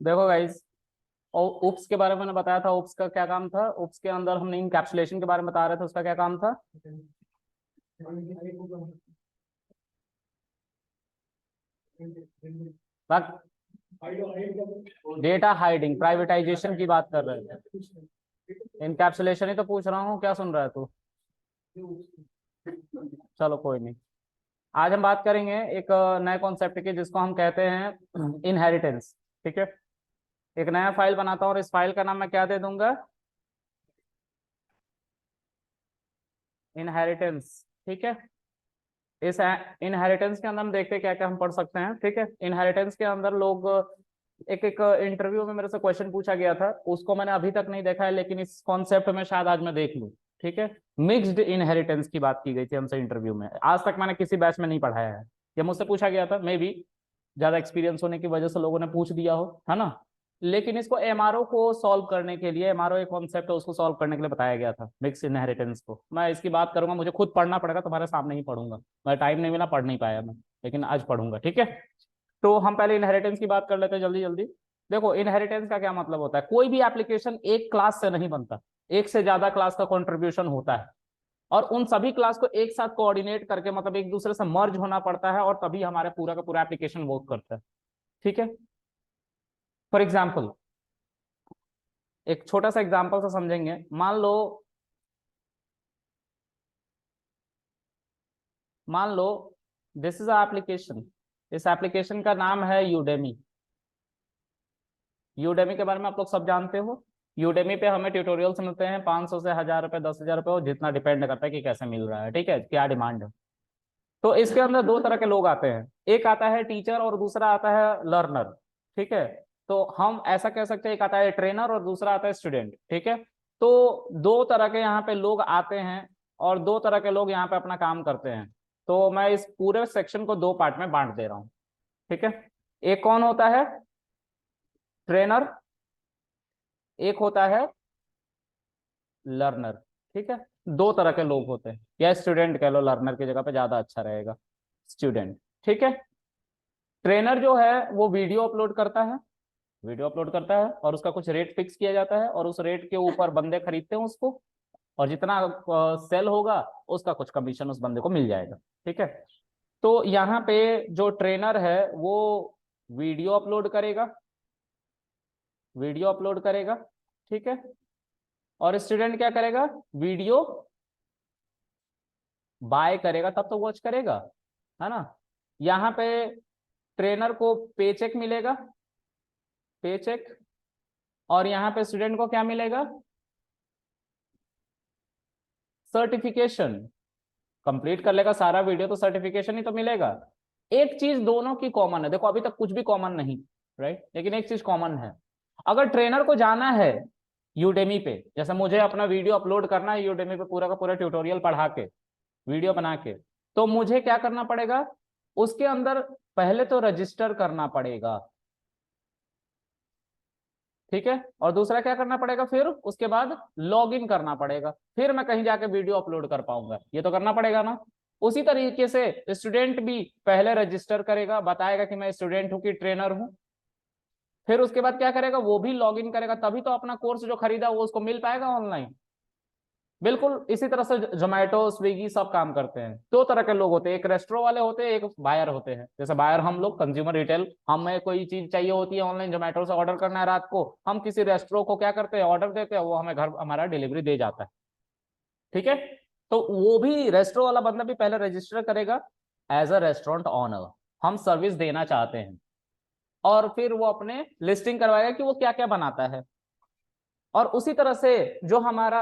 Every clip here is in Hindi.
देखो गाइस, उप्स के बारे में मैंने बताया था। उप्स का क्या काम था? उप्स के अंदर हमने इनकैप्सुलेशन के बारे में बता रहे थे, उसका क्या काम था? डेटा हाइडिंग, प्राइवेटाइजेशन की बात कर रहे थे। इनकैप्सुलेशन ही तो पूछ रहा हूँ, क्या सुन रहा है तू? चलो कोई नहीं। आज हम बात करेंगे एक नए कॉन्सेप्ट की, जिसको हम कहते हैं इनहेरिटेंस। ठीक है, एक नया फाइल बनाता हूँ और इस फाइल का नाम मैं क्या दे दूंगा? इनहेरिटेंस। ठीक है, इस इनहेरिटेंस के अंदर हम देखते हैं क्या क्या हम पढ़ सकते हैं। ठीक है, इनहेरिटेंस के अंदर लोग एक एक इंटरव्यू में मेरे से क्वेश्चन पूछा गया था, उसको मैंने अभी तक नहीं देखा है, लेकिन इस कॉन्सेप्ट में शायद आज मैं देख लूं। ठीक है, मिक्स्ड इनहेरिटेंस की बात की गई थी हमसे इंटरव्यू में। आज तक मैंने किसी बैच में नहीं पढ़ाया है, ये मुझसे पूछा गया था। मे बी ज्यादा एक्सपीरियंस होने की वजह से लोगों ने पूछ दिया हो, है ना। लेकिन इसको एमआरओ को सॉल्व करने के लिए, एमआरओ एक कॉन्सेप्ट है, उसको सॉल्व करने के लिए बताया गया था मिक्स इनहेरिटेंस को। मैं इसकी बात करूंगा, मुझे खुद पढ़ना पड़ेगा, तुम्हारे सामने ही पढ़ूंगा। मैं टाइम नहीं मिला, पढ़ नहीं पाया मैं, लेकिन आज पढ़ूंगा। ठीक है, तो हम पहले इनहेरिटेंस की बात कर लेते हैं जल्दी जल्दी। देखो, इनहेरिटेंस का क्या मतलब होता है? कोई भी एप्लीकेशन एक क्लास से नहीं बनता, एक से ज्यादा क्लास का कंट्रीब्यूशन होता है, और उन सभी क्लास को एक साथ कोऑर्डिनेट करके, मतलब एक दूसरे से मर्ज होना पड़ता है, और तभी हमारे पूरा का पूरा एप्लीकेशन वर्क करता है। ठीक है, फॉर एग्जाम्पल, एक छोटा सा एग्जाम्पल से समझेंगे। मान लो दिस इज एप्लीकेशन। इस एप्लीकेशन का नाम है यूडेमी। यूडेमी के बारे में आप लोग सब जानते हो। यूडेमी पे हमें ट्यूटोरियल्स मिलते हैं 500 से 1000 रुपए, 10,000 रुपए, और जितना डिपेंड करता है कि कैसे मिल रहा है। ठीक है, क्या डिमांड है। तो इसके अंदर दो तरह के लोग आते हैं, एक आता है टीचर और दूसरा आता है लर्नर। ठीक है, तो हम ऐसा कह सकते हैं, एक आता है ट्रेनर और दूसरा आता है स्टूडेंट। ठीक है, तो दो तरह के यहाँ पे लोग आते हैं, और दो तरह के लोग यहाँ पे अपना काम करते हैं। तो मैं इस पूरे सेक्शन को दो पार्ट में बांट दे रहा हूँ। ठीक है, एक कौन होता है? ट्रेनर। एक होता है लर्नर। ठीक है, दो तरह के लोग होते हैं, या स्टूडेंट कह लो, लर्नर की जगह पे ज्यादा अच्छा रहेगा, स्टूडेंट। ठीक है, ट्रेनर जो है वो वीडियो अपलोड करता है। वीडियो अपलोड करता है और उसका कुछ रेट फिक्स किया जाता है, और उस रेट के ऊपर बंदे खरीदते हैं उसको, और जितना सेल होगा उसका कुछ कमीशन उस बंदे को मिल जाएगा। ठीक है, तो यहाँ पे जो ट्रेनर है वो वीडियो अपलोड करेगा, वीडियो अपलोड करेगा। ठीक है, और स्टूडेंट क्या करेगा? वीडियो बाय करेगा, तब तो वॉच करेगा, है ना। यहाँ पे ट्रेनर को पे चेक मिलेगा, पे चेक। और यहाँ पे स्टूडेंट को क्या मिलेगा? सर्टिफिकेशन। कंप्लीट कर लेगा सारा वीडियो तो सर्टिफिकेशन ही तो मिलेगा। एक चीज दोनों की कॉमन है, देखो अभी तक कुछ भी कॉमन नहीं, राइट, लेकिन एक चीज कॉमन है। अगर ट्रेनर को जाना है यूडेमी पे, जैसे मुझे अपना वीडियो अपलोड करना है यूडेमी पे, पूरा का पूरा ट्यूटोरियल पढ़ा के, वीडियो बना के, तो मुझे क्या करना पड़ेगा? उसके अंदर पहले तो रजिस्टर करना पड़ेगा। ठीक है, और दूसरा क्या करना पड़ेगा? फिर उसके बाद लॉग इन करना पड़ेगा, फिर मैं कहीं जाके वीडियो अपलोड कर पाऊंगा। ये तो करना पड़ेगा ना। उसी तरीके से स्टूडेंट भी पहले रजिस्टर करेगा, बताएगा कि मैं स्टूडेंट हूं कि ट्रेनर हूं। फिर उसके बाद क्या करेगा? वो भी लॉग इन करेगा, तभी तो अपना कोर्स जो खरीदा वो उसको मिल पाएगा ऑनलाइन। बिल्कुल इसी तरह से जोमेटो, स्विगी सब काम करते हैं। दो तरह के लोग होते हैं, एक रेस्टोरेंट वाले होते हैं, एक बायर होते हैं। जैसे बायर हम लोग, कंज्यूमर रिटेल, हमें कोई चीज चाहिए होती है ऑनलाइन, जोमेटो से ऑर्डर करना है रात को, हम किसी रेस्टोरेंट को क्या करते हैं? ऑर्डर देते हैं, वो हमें घर हमारा डिलीवरी दे जाता है। ठीक है, तो वो भी रेस्टोरेंट वाला बंदा भी पहले रजिस्टर करेगा एज अ रेस्टोरेंट ऑनर, हम सर्विस देना चाहते हैं, और फिर वो अपने लिस्टिंग करवाएगा कि वो क्या क्या बनाता है। और उसी तरह से जो हमारा,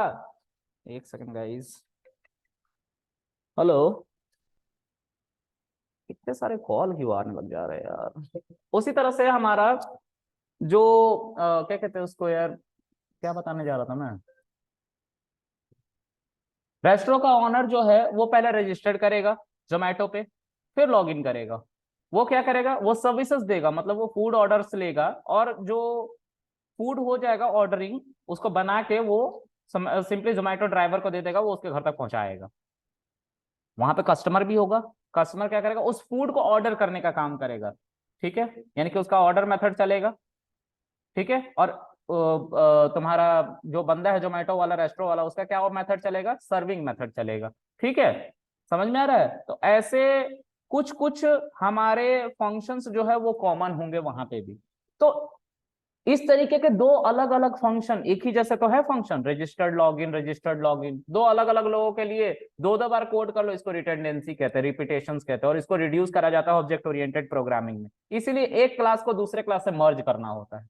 एक सेकंड गाइस, हेलो, इतने सारे कॉल क्यों आने लग जा रहे हैं यार। उसी तरह से हमारा जो क्या कहते हैं उसको यार, क्या बताने जा रहा था मैं। रेस्टोरेंट का ऑनर जो है वो पहले रजिस्टर्ड करेगा जोमेटो पे, फिर लॉग इन करेगा। वो क्या करेगा? वो सर्विसेज देगा, मतलब वो फूड ऑर्डर्स लेगा, और जो फूड हो जाएगा ऑर्डरिंग, उसको बना के वो सिंपली जोमेटो ड्राइवर को दे देगा, वो उसके घर तक पहुंचाएगा। वहां पे कस्टमर भी होगा, कस्टमर क्या करेगा? उस फूड को ऑर्डर करने का काम करेगा। ठीक है, यानी कि उसका ऑर्डर मेथड चलेगा। ठीक है। और तुम्हारा जो बंदा है जोमेटो वाला, रेस्टोरेंट वाला, उसका क्या मेथड चलेगा, सर्विंग मेथड चलेगा। ठीक है, समझ में आ रहा है। तो ऐसे कुछ कुछ हमारे फंक्शंस जो है वो कॉमन होंगे वहां पे भी। तो इस तरीके के दो अलग अलग फंक्शन, एक ही जैसे तो है फंक्शन, रजिस्टर्ड लॉगिन, दो अलग अलग लोगों के लिए दो दो बार कोड कर लो, इसको रिडंडेंसी कहते हैं, रिपीटेशंस कहते हैं, और इसको रिड्यूस करा जाता है ऑब्जेक्ट ओरिएंटेड प्रोग्रामिंग में। इसीलिए एक क्लास को दूसरे क्लास से मर्ज करना होता है।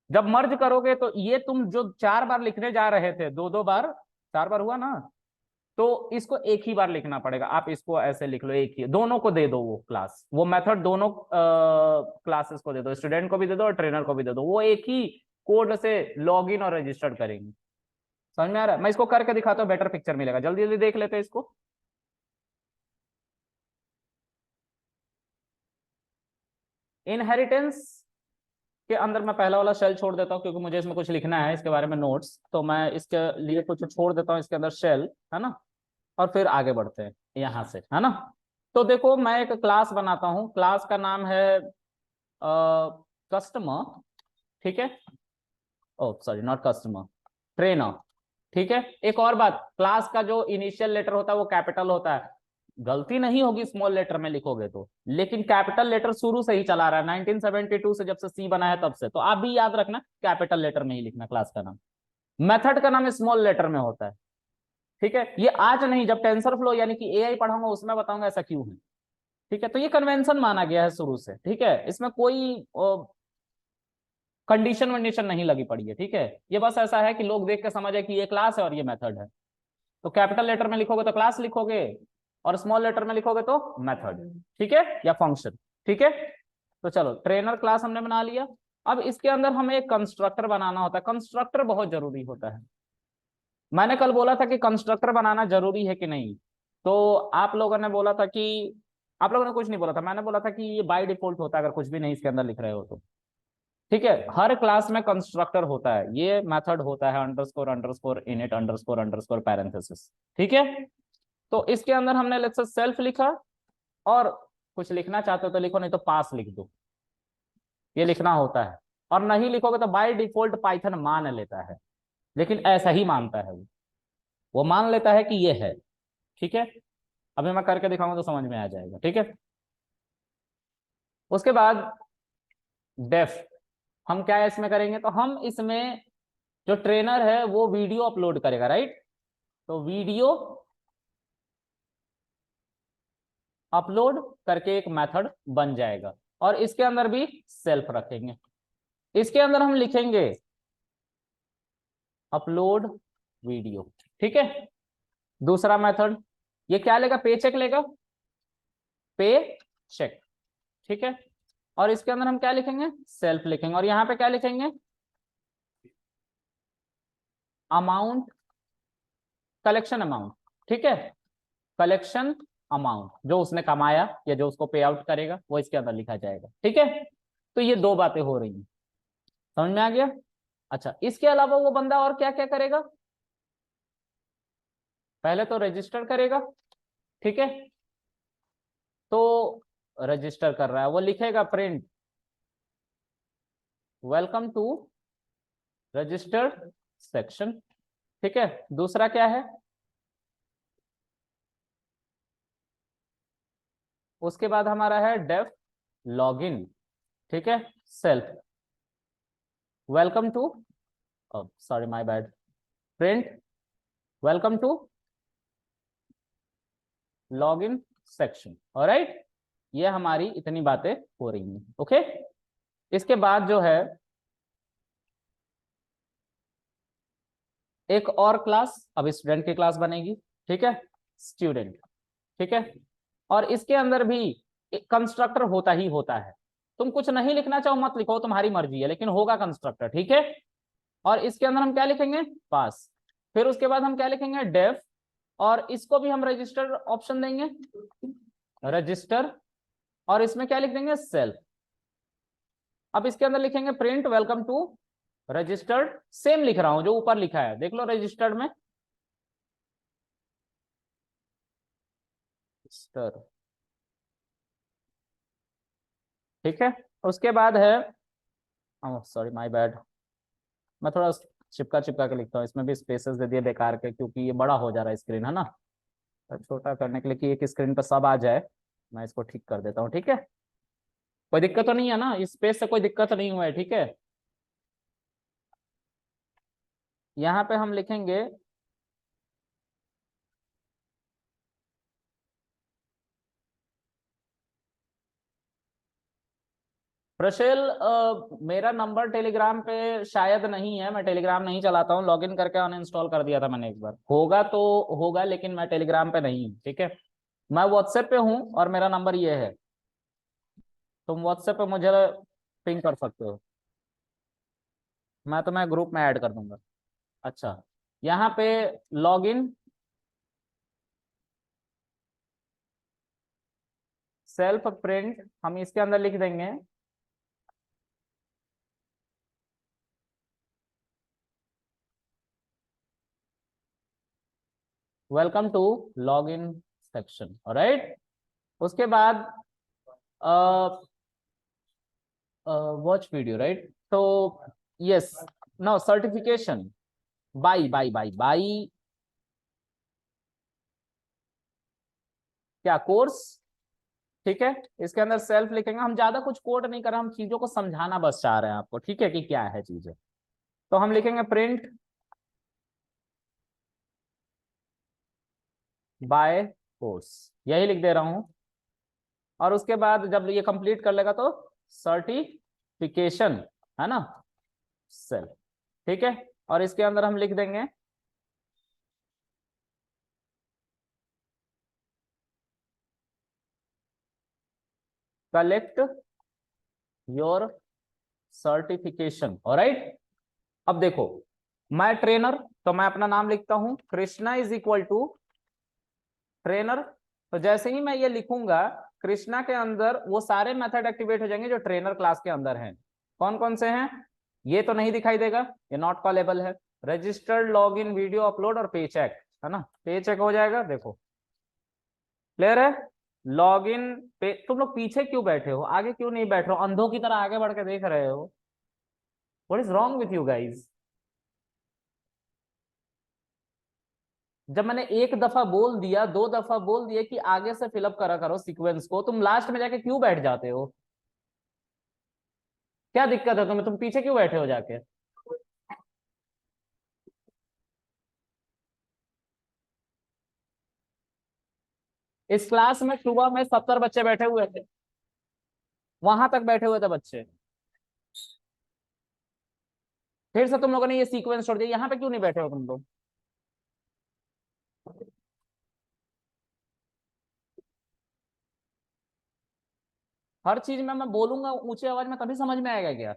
जब मर्ज करोगे तो ये तुम जो 4 बार लिखने जा रहे थे, दो दो बार, 4 बार हुआ ना, तो इसको एक ही बार लिखना पड़ेगा। आप इसको ऐसे लिख लो, एक ही, दोनों को दे दो वो क्लास, वो मेथड दोनों क्लासेस को दे दो, स्टूडेंट को भी दे दो और ट्रेनर को भी दे दो, वो एक ही कोड से लॉग इन और रजिस्टर्ड करेंगे। समझ में आ रहा है। मैं इसको करके दिखाता हूँ, बेटर पिक्चर मिलेगा। जल्दी जल्दी देख लेते हैं इसको। इनहेरिटेंस के अंदर मैं पहला वाला शेल छोड़ देता हूँ, क्योंकि मुझे इसमें कुछ लिखना है इसके बारे में नोट्स, तो मैं इसके लिए कुछ छोड़ देता हूँ इसके अंदर शेल, है ना। और फिर आगे बढ़ते हैं यहां से, है ना। तो देखो, मैं एक क्लास बनाता हूं, क्लास का नाम है कस्टमर। ठीक है, ओ सॉरी, नॉट कस्टमर, ट्रेनर। ठीक है, एक और बात, क्लास का जो इनिशियल लेटर होता है वो कैपिटल होता है। गलती नहीं होगी स्मॉल लेटर में लिखोगे तो, लेकिन कैपिटल लेटर शुरू से ही चला रहा है, 1972 से, जब से सी बना है तब से। तो आप भी याद रखना, कैपिटल लेटर में ही लिखना क्लास का नाम। मेथड का नाम स्मॉल लेटर में होता है। ठीक है, ये आज नहीं, जब टेंसर फ्लो यानी कि एआई पढ़ाऊंगा उसमें बताऊंगा ऐसा क्यों है। ठीक है, तो ये कन्वेंशन माना गया है शुरू से। ठीक है, इसमें कोई कंडीशन वंडीशन नहीं लगी पड़ी है। ठीक है, ये बस ऐसा है कि लोग देख के समझे कि ये क्लास है और ये मेथड है। तो कैपिटल लेटर में लिखोगे तो क्लास लिखोगे, और स्मॉल लेटर में लिखोगे तो मेथड। ठीक है, या फंक्शन। ठीक है, तो चलो, ट्रेनर क्लास हमने बना लिया। अब इसके अंदर हमें एक कंस्ट्रक्टर बनाना होता है। कंस्ट्रक्टर बहुत जरूरी होता है। मैंने कल बोला था कि कंस्ट्रक्टर बनाना जरूरी है कि नहीं, तो आप लोगों ने बोला था कि, आप लोगों ने कुछ नहीं बोला था, मैंने बोला था कि ये बाय डिफॉल्ट होता है अगर कुछ भी नहीं इसके अंदर लिख रहे हो तो। ठीक है, हर क्लास में कंस्ट्रक्टर होता है, ये मेथड होता है underscore underscore init underscore underscore parenthesis. ठीक है, तो इसके अंदर हमने लेट्स से सेल्फ लिखा, और कुछ लिखना चाहते हो तो लिखो, नहीं तो पास लिख दो, ये लिखना होता है। और नहीं लिखोगे तो बाय डिफॉल्ट पाइथन मान लेता है, लेकिन ऐसा ही मानता है वो मान लेता है कि ये है। ठीक है, अभी मैं करके दिखाऊंगा तो समझ में आ जाएगा। ठीक है, उसके बाद डेफ, हम क्या इसमें करेंगे, तो हम इसमें, जो ट्रेनर है वो वीडियो अपलोड करेगा, राइट। तो वीडियो अपलोड करके एक मेथड बन जाएगा, और इसके अंदर भी सेल्फ रखेंगे। इसके अंदर हम लिखेंगे अपलोड वीडियो। ठीक है, दूसरा मेथड, ये क्या लेगा, पे चेक लेगा, पे चेक। ठीक है, और इसके अंदर हम क्या लिखेंगे, सेल्फ लिखेंगे, और यहां पे क्या लिखेंगे, अमाउंट, कलेक्शन अमाउंट। ठीक है, कलेक्शन अमाउंट, जो उसने कमाया या जो उसको पे आउट करेगा वो इसके अंदर लिखा जाएगा। ठीक है, तो ये दो बातें हो रही हैं, समझ में आ गया। अच्छा, इसके अलावा वो बंदा और क्या क्या करेगा, पहले तो रजिस्टर करेगा। ठीक है, तो रजिस्टर कर रहा है, वो लिखेगा print welcome to registered section. ठीक है, दूसरा क्या है, उसके बाद हमारा है डेफ लॉगिन। ठीक है, self welcome to, sorry my bad, print welcome to login section. Alright, ये हमारी इतनी बातें हो रही हैं। ओके, इसके बाद जो है एक और क्लास, अब स्टूडेंट की क्लास बनेगी। ठीक है, स्टूडेंट। ठीक है, और इसके अंदर भी एक कंस्ट्रक्टर होता ही होता है। तुम कुछ नहीं लिखना चाहो मत लिखो, तुम्हारी मर्जी है, लेकिन होगा कंस्ट्रक्टर। ठीक है, और इसके अंदर हम क्या लिखेंगे, पास। फिर उसके बाद हम क्या लिखेंगे, डेफ, और इसको भी हम रजिस्टर ऑप्शन देंगे, रजिस्टर, और इसमें क्या लिख देंगे, सेल्फ। अब इसके अंदर लिखेंगे print welcome to registered, same लिख रहा हूं जो ऊपर लिखा है, देख लो रजिस्टर्ड में रजिस्टर। ठीक है, उसके बाद है सॉरी माय बैड, मैं थोड़ा चिपका चिपका के लिखता हूँ, इसमें भी स्पेसेस दे दिए बेकार के, क्योंकि ये बड़ा हो जा रहा है स्क्रीन, है ना। तो छोटा करने के लिए कि एक स्क्रीन पर सब आ जाए, मैं इसको ठीक कर देता हूँ, ठीक है। कोई दिक्कत तो नहीं है ना, इस स्पेस से कोई दिक्कत नहीं हुआ है, ठीक है। यहाँ पे हम लिखेंगे प्रशेल, मेरा नंबर टेलीग्राम पे शायद नहीं है, मैं टेलीग्राम नहीं चलाता हूँ, लॉगिन करके अनइंस्टॉल कर दिया था मैंने एक बार, होगा तो होगा, लेकिन मैं टेलीग्राम पे नहीं हूँ, ठीक है। मैं व्हाट्सएप पे हूँ और मेरा नंबर ये है, तुम व्हाट्सएप पे मुझे पिंग कर सकते हो, मैं तुम्हें ग्रुप में ऐड कर दूंगा। अच्छा, यहाँ पे लॉगिन सेल्फ प्रिंट हम इसके अंदर लिख देंगे welcome to login section, alright. उसके बाद वॉच वीडियो, राइट। तो यस, नाउ सर्टिफिकेशन बाई क्या कोर्स, ठीक है। इसके अंदर सेल्फ लिखेंगे, हम ज्यादा कुछ कोड नहीं कर रहे, हम चीजों को समझाना बस चाह रहे हैं आपको, ठीक है, कि क्या है चीजें। तो हम लिखेंगे प्रिंट बाय कोर्स, यही लिख दे रहा हूं। और उसके बाद जब ये कंप्लीट कर लेगा तो सर्टिफिकेशन, है ना, सेल्फ, ठीक है। और इसके अंदर हम लिख देंगे कलेक्ट योर सर्टिफिकेशन, ऑलराइट। अब देखो, मैं ट्रेनर, तो मैं अपना नाम लिखता हूं Krishna is equal to trainer. तो जैसे ही मैं ये लिखूंगा, कृष्णा के अंदर वो सारे मेथड एक्टिवेट हो जाएंगे जो ट्रेनर क्लास के अंदर हैं। कौन कौन से हैं, ये तो नहीं दिखाई देगा, ये नॉट कॉलेबल है। Registered, log in, video upload और पे चेक, है ना, पे चेक हो जाएगा, देखो क्लियर है। लॉग इन पे, तुम लोग पीछे क्यों बैठे हो, आगे क्यों नहीं बैठ रहे हो, अंधों की तरह आगे बढ़ के देख रहे हो, what is wrong with you guys. जब मैंने एक दफा बोल दिया, दो दफा बोल दिया कि आगे से फिलअप करा करो सीक्वेंस को, तुम लास्ट में जाके क्यों बैठ जाते हो, क्या दिक्कत है तुम्हें, तुम पीछे क्यों बैठे हो जाके। इस क्लास में सुबह में 70 बच्चे बैठे हुए थे, वहां तक बैठे हुए थे बच्चे, फिर से तुम लोगों ने ये सीक्वेंस छोड़ दिया, यहाँ पे क्यों नहीं बैठे हो तुम लोग। हर चीज में मैं बोलूंगा ऊंचे आवाज में, तभी समझ में आएगा क्या।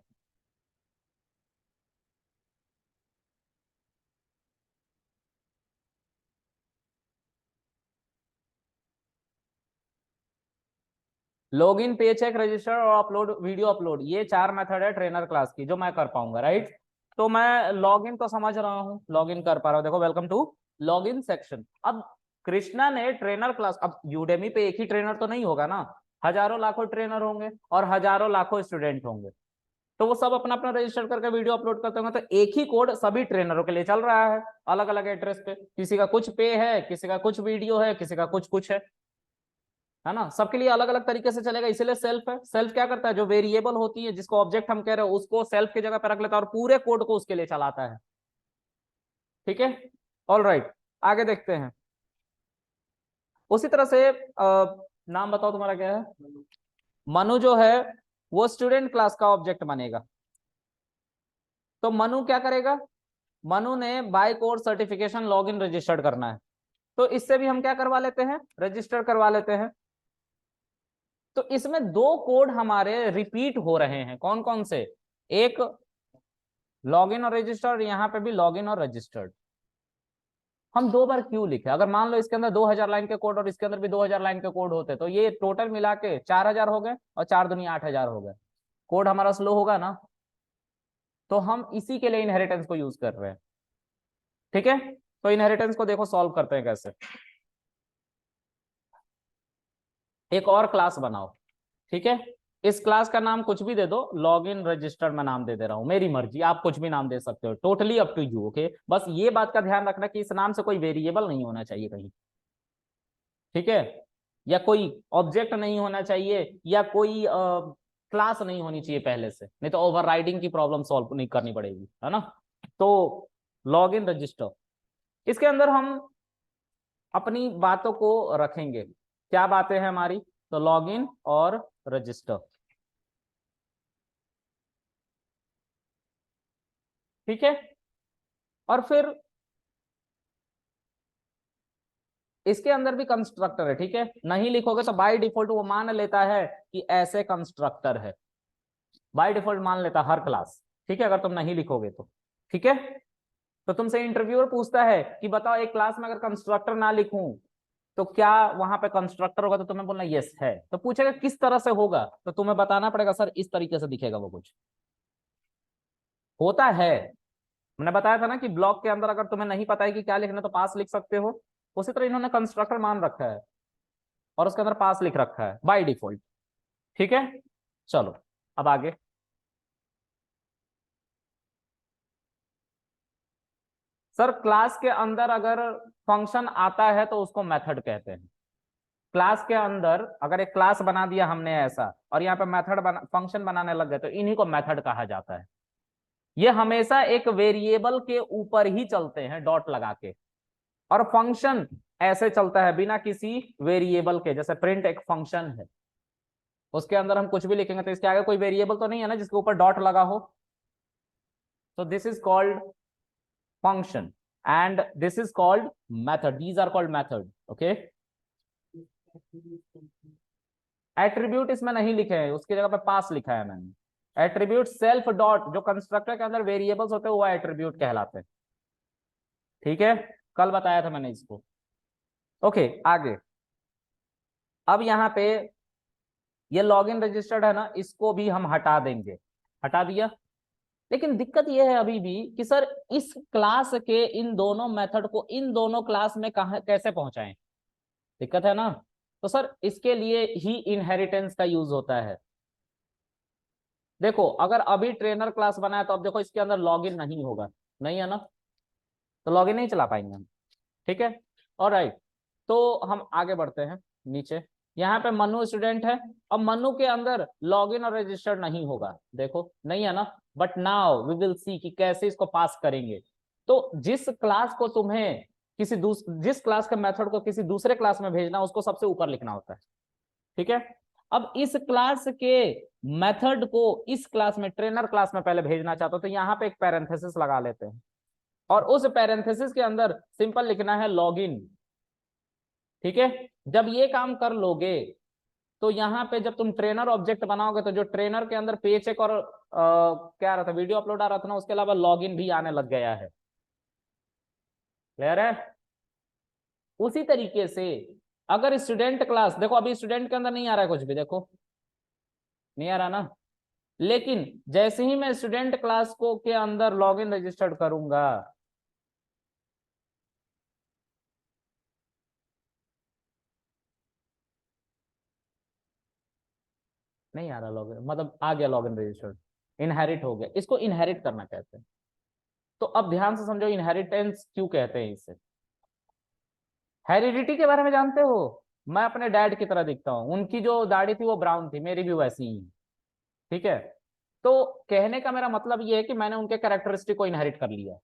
लॉग इन, पे चेक, रजिस्टर और अपलोड, वीडियो अपलोड, ये चार मेथड है ट्रेनर क्लास की जो मैं कर पाऊंगा, राइट। तो मैं लॉग इन तो समझ रहा हूँ, लॉग इन कर पा रहा हूँ, देखो welcome to log in section. अब कृष्णा ने ट्रेनर क्लास, अब यूडेमी पे एक ही ट्रेनर तो नहीं होगा ना, हजारों लाखों ट्रेनर होंगे और हजारों लाखों स्टूडेंट होंगे, तो वो सब अपना अपना रजिस्टर करके वीडियो अपलोड करते होंगे, तो एक ही कोड सभी ट्रेनरों के लिए चल रहा है, अलग अलग एड्रेस पे, किसी का कुछ पे है, किसी का कुछ वीडियो है, किसी का कुछ कुछ है ना, सबके लिए अलग अलग तरीके से चलेगा, इसीलिए सेल्फ है। सेल्फ क्या करता है, जो वेरिएबल होती है जिसको ऑब्जेक्ट हम कह रहे हैं उसको सेल्फ की जगह पर रख लेता है और पूरे कोड को उसके लिए चलाता है, ठीक है। ऑल राइट, आगे देखते हैं। उसी तरह से नाम बताओ तुम्हारा क्या है, मनु जो है वो स्टूडेंट क्लास का ऑब्जेक्ट बनेगा। तो मनु क्या करेगा, मनु ने buy course certification log in registered करना है, तो इससे भी हम क्या करवा लेते हैं, रजिस्टर करवा लेते हैं। तो इसमें दो कोड हमारे रिपीट हो रहे हैं, कौन कौन से, एक लॉगिन और रजिस्टर्ड, यहाँ पे भी लॉगिन और रजिस्टर्ड। हम दो बार क्यों लिखे, अगर मान लो इसके अंदर 2000 लाइन के कोड और इसके अंदर भी 2000 लाइन के कोड होते, तो ये टोटल मिला के 4000 हो गए और 4 दूनी 8000 हो गए, कोड हमारा स्लो होगा ना। तो हम इसी के लिए इनहेरिटेंस को यूज कर रहे हैं, ठीक है। तो इनहेरिटेंस को देखो सॉल्व करते हैं कैसे। एक और क्लास बनाओ, ठीक है। इस क्लास का नाम कुछ भी दे दो, लॉग इन रजिस्टर्ड मैं नाम दे रहा हूं, मेरी मर्जी, आप कुछ भी नाम दे सकते हो, totally up to you. Okay, बस ये बात का ध्यान रखना कि इस नाम से कोई वेरिएबल नहीं होना चाहिए कहीं, ठीक है, या कोई ऑब्जेक्ट नहीं होना चाहिए, या कोई क्लास नहीं होनी चाहिए पहले से, नहीं तो ओवरराइडिंग की प्रॉब्लम सॉल्व नहीं करनी पड़ेगी, है ना। तो लॉग इन रजिस्टर, इसके अंदर हम अपनी बातों को रखेंगे। क्या बातें हैं हमारी, तो लॉग इन और रजिस्टर, ठीक है। और फिर इसके अंदर भी कंस्ट्रक्टर है, ठीक है, नहीं लिखोगे तो बाय डिफॉल्ट वो मान लेता है कि ऐसे कंस्ट्रक्टर है, बाय डिफॉल्ट मान लेता हर क्लास, ठीक है, अगर तुम नहीं लिखोगे तो, ठीक है। तो तुमसे इंटरव्यूअर पूछता है कि बताओ एक क्लास में अगर कंस्ट्रक्टर ना लिखूं तो क्या वहां पे कंस्ट्रक्टर होगा, तो तुम्हें बोलना यस है, तो पूछेगा किस तरह से होगा, तो तुम्हें बताना पड़ेगा सर इस तरीके से दिखेगा वो, कुछ होता है। मैंने बताया था ना कि ब्लॉक के अंदर अगर तुम्हें नहीं पता है कि क्या लिखना तो पास लिख सकते हो, उसी तरह इन्होंने कंस्ट्रक्टर मान रखा है और उसके अंदर पास लिख रखा है बाय डिफॉल्ट, ठीक है। चलो अब आगे, सर क्लास के अंदर अगर फंक्शन आता है तो उसको मेथड कहते हैं। क्लास के अंदर अगर एक क्लास बना दिया हमने ऐसा, और यहाँ पे फंक्शन बनाने लग गए, तो इन्हीं को मेथड कहा जाता है। ये हमेशा एक वेरिएबल के ऊपर ही चलते हैं डॉट लगा के, और फंक्शन ऐसे चलता है बिना किसी वेरिएबल के, जैसे प्रिंट एक फंक्शन है, उसके अंदर हम कुछ भी लिखेंगे तो इसके आगे कोई वेरिएबल तो नहीं है ना जिसके ऊपर डॉट लगा हो, तो this is called function and this is called method, these are called method, okay. Attribute इसमें नहीं लिखे हैं, उसकी जगह पे पास लिखा है मैंने। एट्रीब्यूट सेल्फ डॉट, जो कंस्ट्रक्टर के अंदर वेरिएबल्स होते हैं वो एट्रीब्यूट कहलाते हैं, ठीक है, कल बताया था मैंने इसको। ओके आगे, अब यहाँ पे ये लॉगिन रजिस्टर्ड है ना, इसको भी हम हटा देंगे, हटा दिया। लेकिन दिक्कत ये है अभी भी कि सर इस क्लास के इन दोनों मेथड को इन दोनों क्लास में कहा कैसे पहुंचाएं, दिक्कत है ना। तो सर इसके लिए ही इनहेरिटेंस का यूज होता है। देखो अगर अभी ट्रेनर क्लास बनाया तो अब देखो इसके अंदर लॉगिन नहीं होगा, नहीं है ना, तो लॉगिन नहीं चला पाएंगे हम, ठीक है। ऑलराइट, तो हम आगे बढ़ते हैं नीचे, यहाँ पे मनु स्टूडेंट है। अब मनु के अंदर लॉगिन और रजिस्टर्ड नहीं होगा, देखो नहीं है ना, but now we will see कि कैसे इसको पास करेंगे। तो जिस क्लास को तुम्हें जिस क्लास के मेथड को किसी दूसरे क्लास में भेजना उसको सबसे ऊपर लिखना होता है, ठीक है। अब इस क्लास के मेथड को इस क्लास में ट्रेनर क्लास में पहले भेजना चाहते हो तो यहाँ पे एक पैरेंथेसिस लगा लेते हैं, और उस पैरेंथेसिस के अंदर सिंपल लिखना है लॉगिन, ठीक है। जब ये काम कर लोगे तो यहाँ पे जब तुम ट्रेनर ऑब्जेक्ट बनाओगे तो जो ट्रेनर के अंदर पेचेक और क्या आ रहा था, वीडियो अपलोड आ रहा था ना, उसके अलावा लॉगिन भी आने लग गया है, क्लियर है। उसी तरीके से अगर स्टूडेंट क्लास, देखो अभी स्टूडेंट के अंदर नहीं आ रहा है कुछ भी, देखो नहीं आ रहा ना, लेकिन जैसे ही मैं स्टूडेंट क्लास को के अंदर लॉगिन रजिस्टर्ड करूंगा, नहीं आ रहा लॉगिन, मतलब आ गया लॉगिन रजिस्टर्ड, इनहेरिट हो गया, इसको इनहेरिट करना कहते हैं। तो अब ध्यान से समझो इनहेरिटेंस क्यों कहते हैं इसे। हेरिडिटी के बारे में जानते हो, मैं अपने डैड की तरह दिखता हूँ, उनकी जो दाढ़ी थी वो ब्राउन थी, मेरी भी वैसी ही, ठीक है। तो कहने का मेरा मतलब ये है कि मैंने उनके कैरेक्टरिस्टिक को इनहेरिट कर लिया,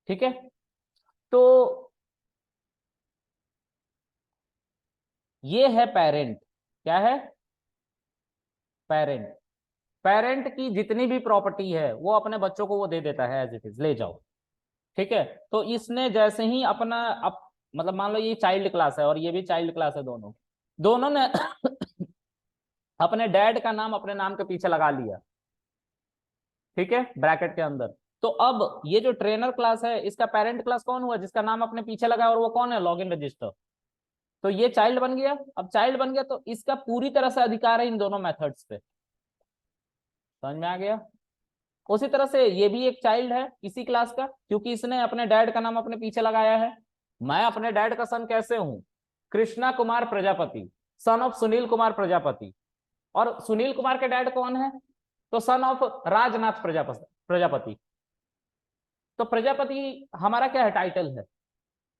ठीक है। तो ये है पेरेंट, क्या है, पेरेंट। पेरेंट की जितनी भी प्रॉपर्टी है वो अपने बच्चों को वो दे देता है एज इट इज, ले जाओ, ठीक है। तो इसने जैसे ही अपना मतलब मान लो ये चाइल्ड क्लास है और ये भी चाइल्ड क्लास है, दोनों दोनों ने अपने डैड का नाम अपने नाम के पीछे लगा लिया, ठीक है, ब्रैकेट के अंदर। तो अब ये जो ट्रेनर क्लास है इसका पेरेंट क्लास कौन हुआ, जिसका नाम अपने पीछे लगा, और वो कौन है, लॉगिन रजिस्टर। तो ये चाइल्ड बन गया, अब चाइल्ड बन गया तो इसका पूरी तरह से अधिकार है इन दोनों मेथड्स पे, समझ में आ गया। उसी तरह से ये भी एक चाइल्ड है इसी क्लास का, क्योंकि इसने अपने डैड का नाम अपने पीछे लगाया है। मैं अपने डैड का सन कैसे हूं, कृष्णा कुमार प्रजापति, सन ऑफ सुनील कुमार प्रजापति, और सुनील कुमार के डैड कौन है? तो सन ऑफ राजनाथ प्रजापति। तो प्रजापति हमारा क्या है, टाइटल है,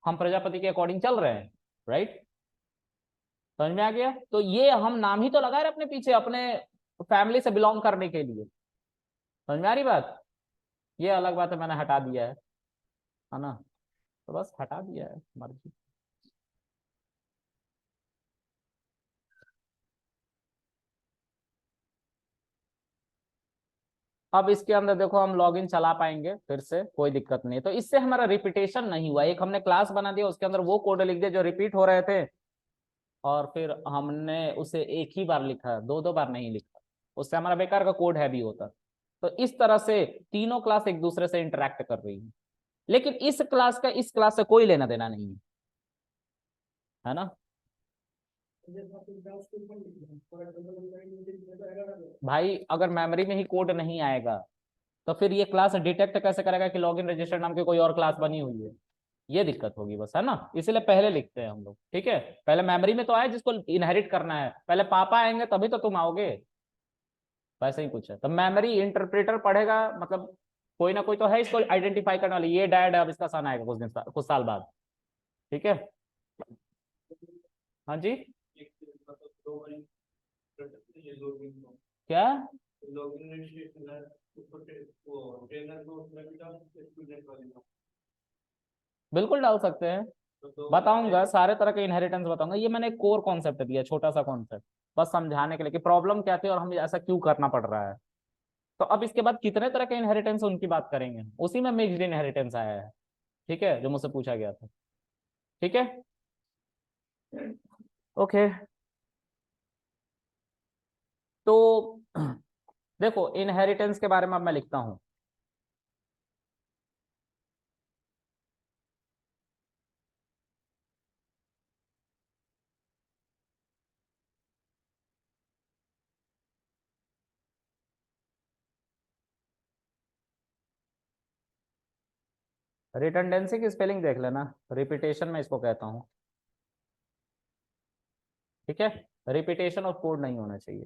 हम प्रजापति के अकॉर्डिंग चल रहे हैं, राइट? समझ में आ गया? तो ये हम नाम ही तो लगा रहे अपने पीछे, अपने फैमिली से बिलोंग करने के लिए। समझ में आ रही बात? ये अलग बात है, मैंने हटा दिया है ना? तो बस हटा दिया है, मर्जी। अब इसके अंदर देखो हम लॉगिन चला पाएंगे फिर से, कोई दिक्कत नहीं। तो इससे हमारा रिपीटेशन नहीं हुआ, एक हमने क्लास बना दिया, उसके अंदर वो कोड लिख दिया जो रिपीट हो रहे थे, और फिर हमने उसे एक ही बार लिखा, दो दो बार नहीं लिखा, उससे हमारा बेकार का कोड हैवी होता। तो इस तरह से तीनों क्लास एक दूसरे से इंटरेक्ट कर रही है, लेकिन इस क्लास का इस क्लास से कोई लेना देना नहीं है ना? भाई अगर मेमोरी में ही कोड नहीं आएगा तो फिर ये क्लास डिटेक्ट कैसे करेगा कि लॉगिन रजिस्टर नाम की कोई और क्लास बनी हुई है? ये दिक्कत होगी बस, है ना? इसलिए पहले लिखते हैं हम लोग, ठीक है? पहले मेमोरी में तो आए जिसको इनहेरिट करना है, पहले पापा आएंगे तभी तो तुम आओगे। वैसे ही कुछ है, तो मेमोरी इंटरप्रेटर पढ़ेगा, मतलब कोई ना कोई तो है इसको आइडेंटिफाई करने वाली, ये डैड है, अब इसका सन आएगा कुछ साल बाद, ठीक है? हाँ जी। क्या? बिल्कुल डाल सकते हैं, बताऊंगा सारे तरह के इनहेरिटेंस बताऊंगा। ये मैंने एक कोर कॉन्सेप्ट दिया, छोटा सा कॉन्सेप्ट, बस समझाने के लिए कि प्रॉब्लम क्या थी और हमें ऐसा क्यों करना पड़ रहा है। तो अब इसके बाद कितने तरह के इनहेरिटेंस उनकी बात करेंगे, उसी में मिक्स्ड इनहेरिटेंस आया है, ठीक है, जो मुझसे पूछा गया था, ठीक है? ओके। तो देखो इनहेरिटेंस के बारे में अब मैं लिखता हूं। रिडंडेंसी की स्पेलिंग देख लेना, रिपीटेशन में इसको कहता हूं, ठीक है? रिपीटेशन ऑफ कोड नहीं होना चाहिए,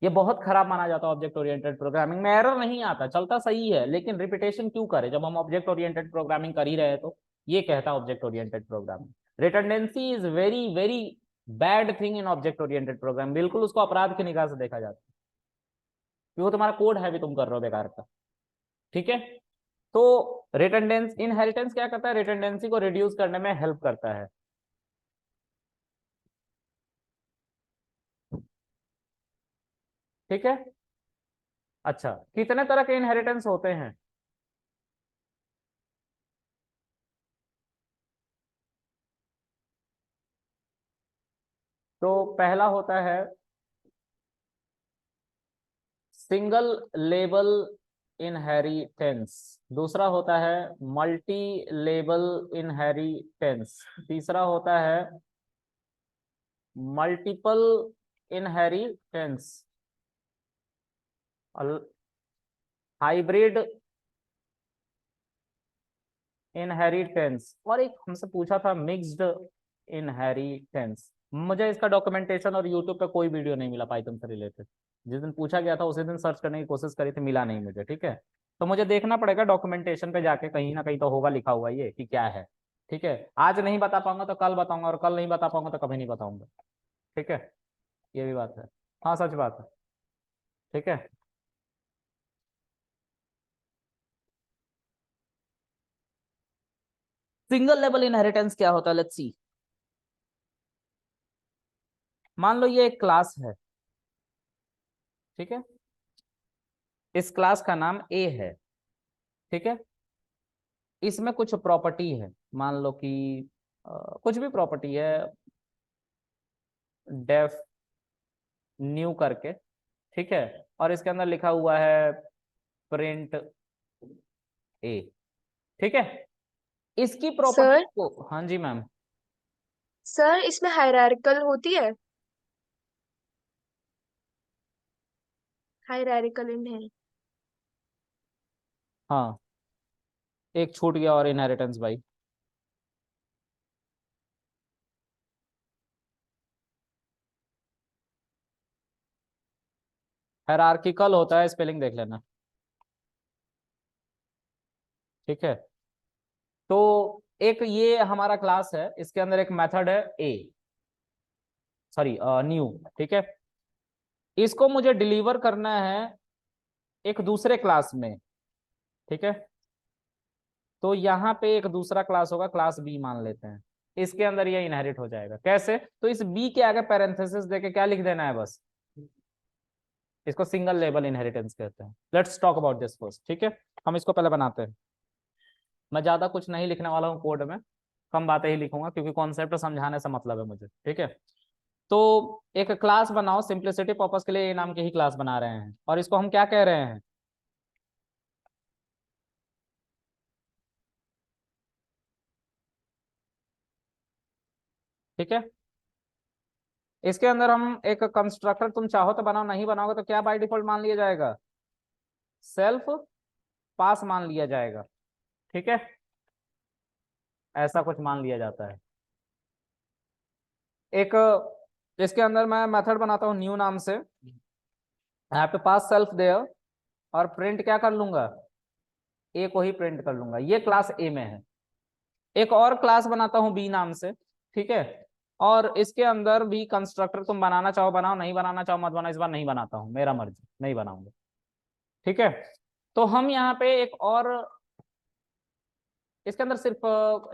ये बहुत खराब माना जाता है ऑब्जेक्ट ओरिएंटेड प्रोग्रामिंग में। एरर नहीं आता, चलता सही है, लेकिन रिपीटेशन क्यों करे जब हम ऑब्जेक्ट ओरिएंटेड प्रोग्रामिंग कर ही रहे हैं? तो ये कहता है object oriented programming, redundancy is very very bad thing in object oriented program, बिल्कुल उसको अपराध की निगाह से देखा जाता है, क्योंकि वो तुम्हारा कोड है भी तुम कर रहे हो बेकार का, ठीक है? तो रिडंडेंस इनहेरिटेंस क्या करता है, रिडंडेंसी को रिड्यूस करने में हेल्प करता है, ठीक है? अच्छा, कितने तरह के इनहेरिटेंस होते हैं? तो पहला होता है सिंगल लेबल इनहेरिटेंस, दूसरा होता है मल्टी लेबल इनहेरिटेंस, तीसरा होता है मल्टीपल इनहेरिटेंस, हाइब्रिड इनहेरिटेंस, और एक हमसे पूछा था मिक्स्ड इनहेरिटेंस। मुझे इसका डॉक्यूमेंटेशन और यूट्यूब पे कोई वीडियो नहीं मिला पाइथन से रिलेटेड, जिस दिन पूछा गया था उसी दिन सर्च करने की कोशिश करी थी, मिला नहीं मुझे, ठीक है? तो मुझे देखना पड़ेगा डॉक्यूमेंटेशन पे जाके, कहीं ना कहीं तो होगा लिखा हुआ ये कि क्या है, ठीक है? आज नहीं बता पाऊंगा तो कल बताऊंगा, और कल नहीं बता पाऊंगा तो कभी नहीं बताऊंगा, ठीक है? ये भी बात है, हाँ सच बात है, ठीक है? सिंगल लेवल इनहेरिटेंस क्या होता है, लेट्स सी। मान लो ये एक क्लास है, ठीक है? इस क्लास का नाम ए है, ठीक है? इसमें कुछ प्रॉपर्टी है, मान लो कि कुछ भी प्रॉपर्टी है, डेफ न्यू करके, ठीक है? और इसके अंदर लिखा हुआ है प्रिंट ए, ठीक है? इसकी प्रॉपर्टी सर को, हाँ जी मैम। सर इसमें हायरार्किकल होती है, हायरार्किकल इन है। हाँ, एक छूट गया और इनहेरिटेंस भाई। हायरार्किकल होता है, स्पेलिंग देख लेना, ठीक है। तो एक ये हमारा क्लास है, इसके अंदर एक मेथड है ए, सॉरी न्यू, ठीक है। इसको मुझे डिलीवर करना है एक दूसरे क्लास में, ठीक है। तो यहाँ पे एक दूसरा क्लास होगा, क्लास बी मान लेते हैं, इसके अंदर ये इनहेरिट हो जाएगा। कैसे? तो इस बी के आगे पैरेंथेसिस देके क्या लिख देना है बस, इसको सिंगल लेवल इनहेरिटेंस कहते हैं। Let's talk about this first, ठीक है। हम इसको पहले बनाते हैं। मैं ज्यादा कुछ नहीं लिखने वाला हूँ कोड में, कम बातें ही लिखूंगा क्योंकि कॉन्सेप्ट समझाने से मतलब है मुझे, ठीक है। तो एक क्लास बनाओ, सिंप्लिसिटी पर्पस के लिए ये नाम की ही क्लास बना रहे हैं, और इसको हम क्या कह रहे हैं, ठीक है। इसके अंदर हम एक कंस्ट्रक्टर, तुम चाहो तो बनाओ, नहीं बनाओगे तो क्या बाय डिफॉल्ट मान लिया जाएगा, सेल्फ पास मान लिया जाएगा, ठीक है। ऐसा कुछ मान लिया जाता है। एक इसके अंदर मैं मेथड बनाता हूँ न्यू नाम से, यहाँ पे पास सेल्फ देयर, और प्रिंट क्या कर लूंगा, ए को ही प्रिंट कर लूंगा, ये क्लास ए में है। एक और क्लास बनाता हूँ बी नाम से, ठीक है। और इसके अंदर भी कंस्ट्रक्टर तुम बनाना चाहो बनाओ, नहीं बनाना चाहो मत बनाओ, इस बार नहीं बनाता हूँ, मेरा मर्जी, नहीं बनाऊंगा, ठीक है। तो हम यहाँ पे एक और, इसके अंदर सिर्फ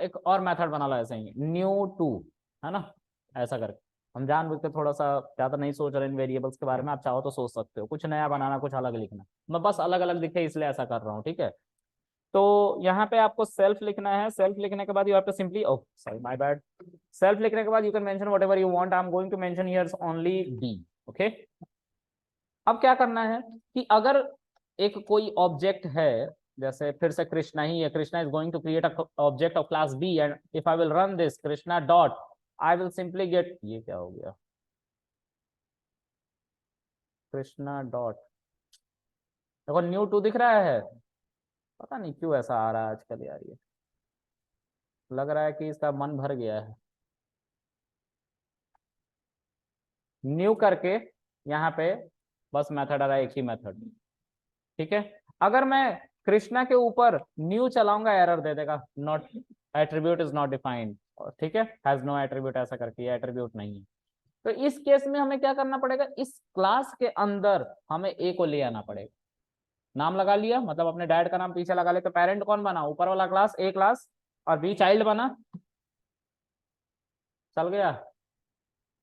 एक और मेथड बना लो ऐसे ही, न्यू टू, है ना, ऐसा करके। हम जानबूझ के थोड़ा सा ज्यादा नहीं सोच रहे इन वेरिएबल्स के बारे में, आप चाहो तो सोच सकते हो, कुछ नया बनाना, कुछ अलग लिखना, मैं बस अलग अलग दिखे इसलिए ऐसा कर रहा हूँ, ठीक है। तो यहाँ पे आपको सेल्फ लिखना है, सेल्फ लिखने के बाद you have to simply, oh sorry my bad, self लिखने के बाद you can mention whatever you want, I am going to mention here only B, okay. अब क्या करना है कि अगर एक कोई ऑब्जेक्ट है, जैसे फिर से कृष्णा ही है, Krishna is going to create a object of class B, and if I will run this Krishna dot, I will simply get, ये क्या हो गया, कृष्णा डॉट, देखो न्यू टू दिख रहा है, पता नहीं क्यों ऐसा आ रहा है आजकल यार, ये लग रहा है कि इसका मन भर गया है। न्यू करके यहाँ पे बस मेथड आ रहा है, एक ही मेथड, ठीक है। अगर मैं कृष्णा के ऊपर न्यू चलाऊंगा एरर दे देगा, not attribute is not defined, ठीक है, हैज नो एट्रीब्यूट, ऐसा करके ये एट्रीब्यूट नहीं है। तो इस केस में हमें क्या करना पड़ेगा, इस क्लास के अंदर हमें ए को ले आना पड़ेगा, नाम लगा लिया, मतलब अपने डैड का नाम पीछे लगा ले, तो पेरेंट कौन बना, ऊपर वाला क्लास ए क्लास, और बी चाइल्ड बना, चल गया।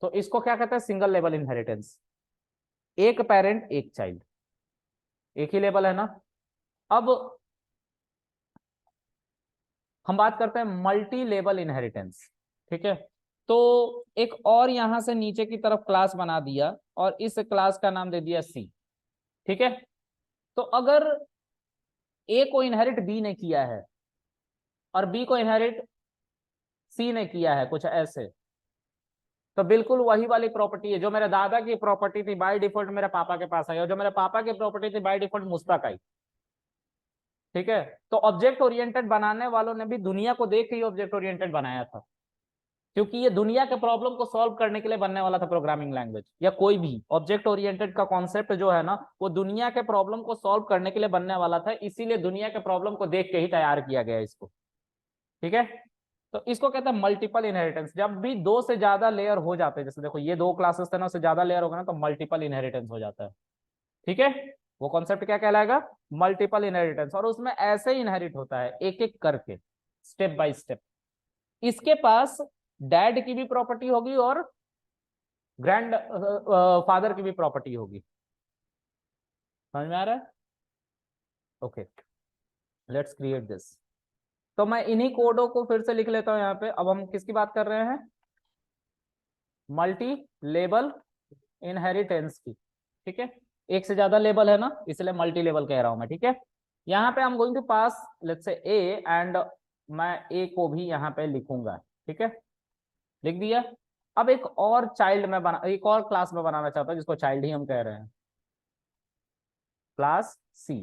तो इसको क्या कहते हैं, सिंगल लेवल इनहेरिटेंस, एक पेरेंट एक चाइल्ड, एक ही लेवल है ना। अब हम बात करते हैं मल्टी लेवल इनहेरिटेंस, ठीक है। तो एक और यहां से नीचे की तरफ क्लास बना दिया, और इस क्लास का नाम दे दिया सी, ठीक है। तो अगर ए को इनहेरिट बी ने किया है, और बी को इनहेरिट सी ने किया है, कुछ ऐसे, तो बिल्कुल वही वाली प्रॉपर्टी है, जो मेरे दादा की प्रॉपर्टी थी बाय डिफॉल्ट मेरे पापा के पास आई, और जो मेरे पापा की प्रॉपर्टी थी बाय डिफॉल्ट मुझ तक आई, ठीक है। तो ऑब्जेक्ट ओरिएंटेड बनाने वालों ने भी दुनिया को देख के ही ऑब्जेक्ट ओरिएंटेड बनाया था, क्योंकि ये दुनिया के प्रॉब्लम को सॉल्व करने के लिए बनने वाला था प्रोग्रामिंग लैंग्वेज, या कोई भी ऑब्जेक्ट ओरिएंटेड का कॉन्सेप्ट जो है ना, वो दुनिया के प्रॉब्लम को सॉल्व करने के लिए बनने वाला था, इसीलिए दुनिया के प्रॉब्लम को देख के ही तैयार किया गया इसको, ठीक है। तो इसको कहते हैं मल्टीपल इनहेरिटेंस, जब भी दो से ज्यादा लेयर हो जाते हैं, जैसे देखो ये दो क्लासेस थे ना, उससे ज्यादा लेयर होगा ना, तो मल्टीपल इनहेरिटेंस हो जाता है, ठीक है। वो कॉन्सेप्ट क्या कहलाएगा, मल्टीपल इनहेरिटेंस, और उसमें ऐसे ही इनहेरिट होता है एक एक करके, स्टेप बाय स्टेप। इसके पास डैड की भी प्रॉपर्टी होगी और ग्रैंड फादर की भी प्रॉपर्टी होगी, समझ में आ रहा है, ओके। Let's create this. तो मैं इन्हीं कोडों को फिर से लिख लेता हूं यहाँ पे। अब हम किसकी बात कर रहे हैं, मल्टी लेवल इनहेरिटेंस की, ठीक है। एक से ज्यादा लेवल है ना, इसलिए मल्टी लेवल कह रहा हूं मैं, ठीक है। यहाँ पे हम going to pass let's say A, and मैं ए को भी यहाँ पे लिखूंगा, ठीक है, लिख दिया। अब एक और चाइल्ड में बना, एक और क्लास में बनाना चाहता हूँ, जिसको चाइल्ड ही हम कह रहे हैं, क्लास सी,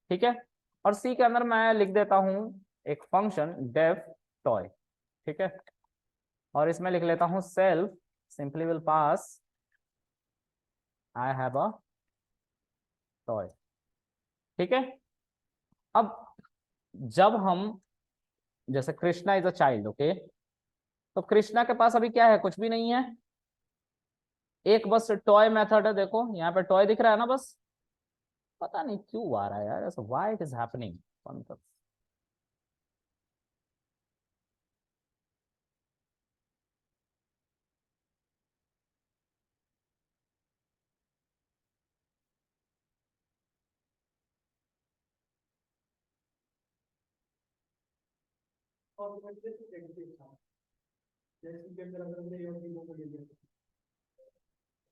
ठीक है। और सी के अंदर मैं लिख देता हूं एक फंक्शन डेफ टॉय, ठीक है। और इसमें लिख लेता हूं self simply will pass I have a toy. ठीक है, अब जब हम, जैसे Krishna is a child, okay, तो कृष्णा के पास अभी क्या है, कुछ भी नहीं है, एक बस टॉय मेथड है। देखो यहाँ पे टॉय दिख रहा है ना, बस पता नहीं क्यों आ रहा है यार ऐसा, व्हाई इट इज हैपनिंग।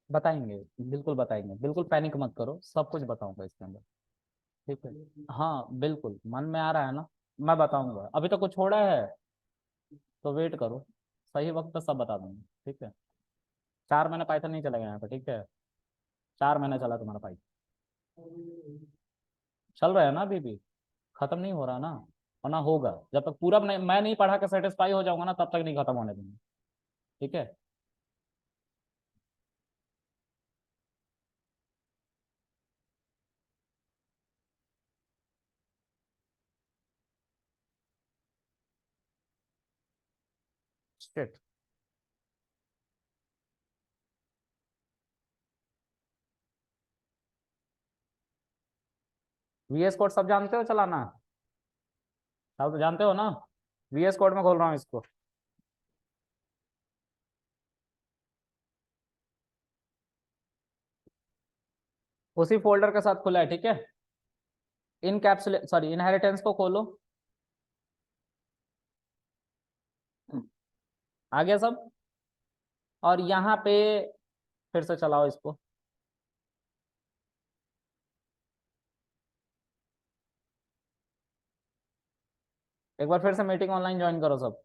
बताएंगे, बिल्कुल बताएंगे, बिल्कुल पैनिक मत करो, सब कुछ बताऊंगा इसके अंदर। ठीक है, हाँ बिल्कुल, मन में आ रहा है ना, मैं बताऊंगा, अभी तो कुछ छोड़ा है तो वेट करो, सही वक्त पे सब बता दूंगा। ठीक है, 4 महीने पाइथन नहीं चलेगा यहाँ पे, ठीक है, 4 महीने चला तुम्हारा पाइथन, चल रहा है ना अभी भी, खत्म नहीं हो रहा ना, और ना होगा जब तक पूरा मैं नहीं पढ़ा के सेटिस्फाई हो जाऊंगा ना, तब तक नहीं खत्म होने दूंगा। ठीक है, शिट। VS कोड सब जानते हो चलाना, सब तो जानते हो ना, VS कोड में खोल रहा हूँ इसको। उसी फोल्डर के साथ खुला है, ठीक है, इनकैप्सुले सॉरी इनहेरिटेंस को खोलो, आ गया सब, और यहाँ पे फिर से चलाओ इसको। एक बार फिर से मीटिंग ऑनलाइन ज्वाइन करो सब।